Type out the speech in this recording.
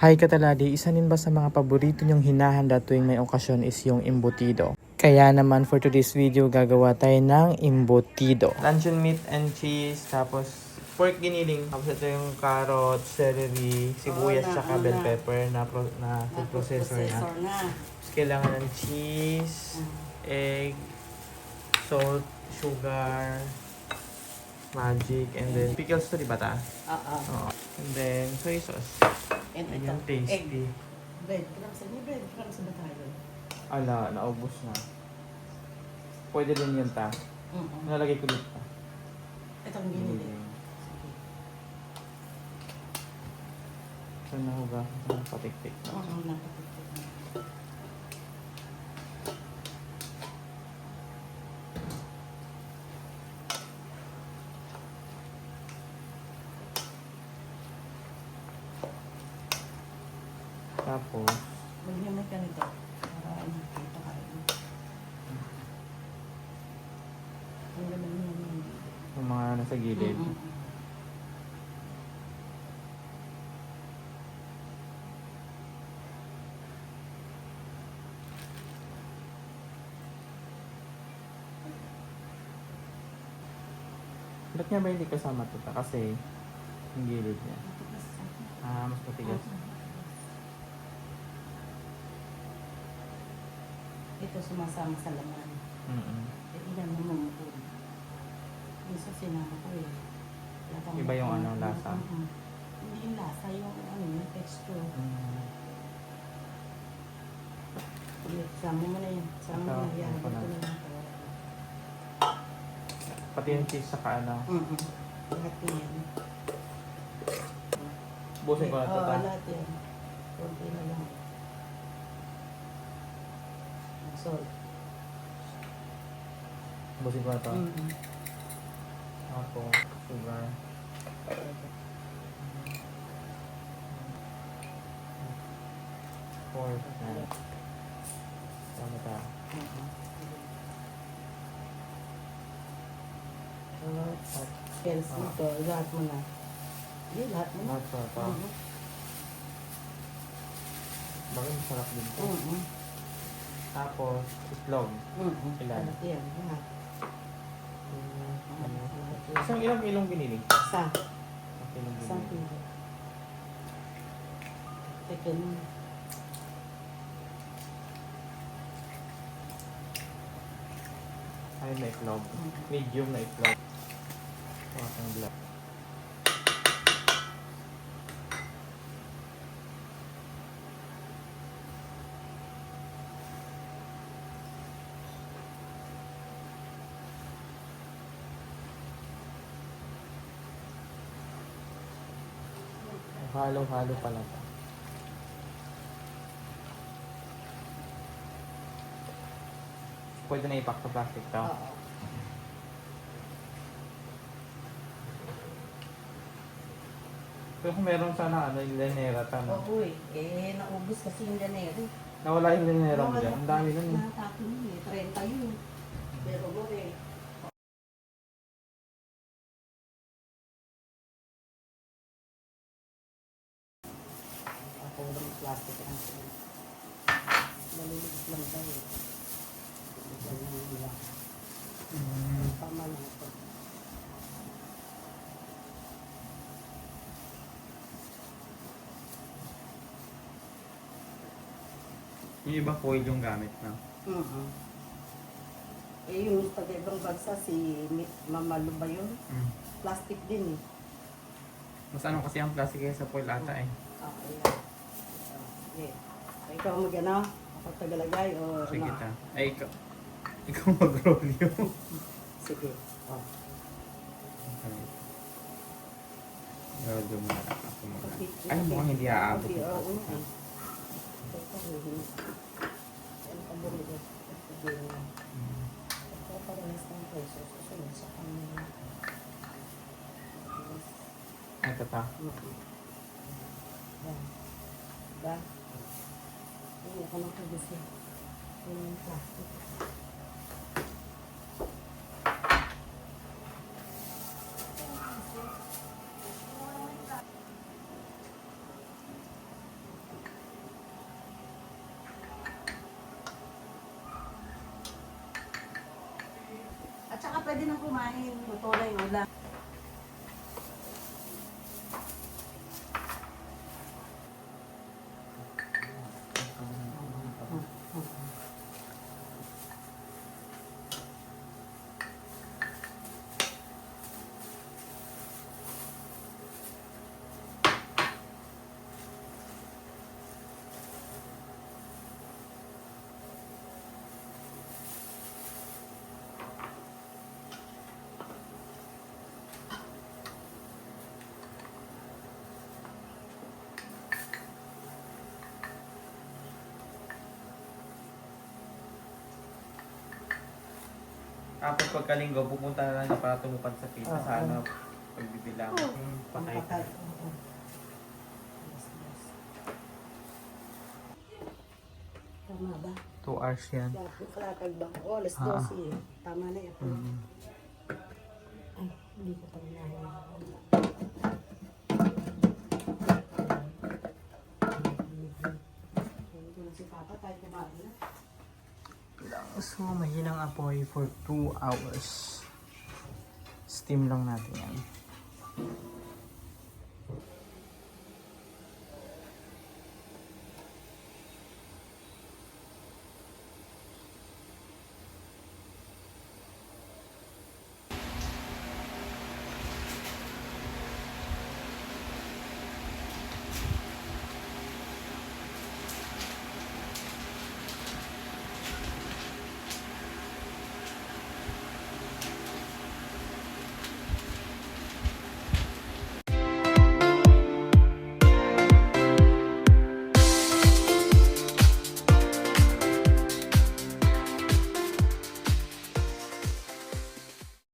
Hi Kataladi, isa din ba sa mga paborito niyong hinahanda tuwing may okasyon is yung embutido? Kaya naman for today's video, gagawa tayo ng embutido. Luncheon meat and cheese, tapos pork giniling. Tapos ito yung carrot, celery, sibuyas, tsaka bell pepper na food processor na. Tapos kailangan ng cheese, egg, salt, sugar, magic, and then pickles to, di ba ta? Oo. And then soy sauce. And Ayan, ito, tasty. egg. Bread. May bread. Parang sa batayo. Ala, naubos na. Pwede din yun ta. Nalagay ko dito. Itong ginili. Saan na ho ba? Patik-tik. Oo, napatiktik na. Tapos, Maghimay ka nito. Para nakita ka rin. Ang ganda naman. yung mga nasa gilid. Ba't nga ba hindi kasama ito ta? Kasi, yung gilid niya. Mas matigas. Ito sumasama sa laman. Ilan naman mo po. Minsan sinama ko eh. Iba yung ano, lasa? Hindi yung lasa, yung ano, yung texture. Sama mo na yun. Sama mo na yan. Pati yung cheese saka ano. Lahat na yan. Busin ko na ito ta. Lahat yan. Kunti na lang. Salt. Busin ko na ito. Tapos, sugar. Pork. Tama ta. Kels nito, lahat mo na. Hindi, lahat mo na. Lahat pa ito. Bakit masarap din ito? Tapos, itlog. Ilan? Lahat yan, lahat. Isang ilang kilong binili? Isa. Isang kilong Isang binili. kilo. Teka mo. Ay, na itlog. Medium na itlog. Ang black. Halo-halo pala ito. Pwede na ipak sa plastic to. Oo. Pero kung meron sana ano, yung linera tama. Oo eh. Naubos kasi yung ganero. Nawala yung linera mo dyan. Ang dami nun. Nakatapon yun eh. 30 yun. Pero mo eh. Ako ng plastic ang sila. Malilig lang daw eh. Ito lang nila. Tama lang ito. Yung iba foil yung gamit na. Eh yung pag-ibang bagsa si Mama Lu ba yun? Plastic din eh. Mas ano kasi ang plastic kaya sa foil ata eh. Okay lang. Sige. Ikaw mag-ano? Ako tagalagay o Sige ano? ta. Ay, ikaw mag-roll yun. Sige. Oh. Okay. Roll yung mga ako mag Ay, mukhang hindi aabot. Okay, oo. Ito ano ka bumili? Ito parehas ng peso. Susunod sa kanila. Ito ta. Ba? Hindi ako nang kabisi. Yung plastic. pwede nang kumain. Luto na yung ulam. Tapos pagkalinggo, pupunta na lang niya para tumupad sa pita Oo. sa ano, pagbibilang. Patay ka. Patay. Oo. Yes, yes. Tama ba? 2 hours yan. Kalakal ba? Oh, alas Ah. 12 eh. Tama na yan. Ay, hindi ko pa ninahin. Hindi ko na si Papa tayo kumain na. So, mahinang apoy for 2 hours. Steam lang natin yan.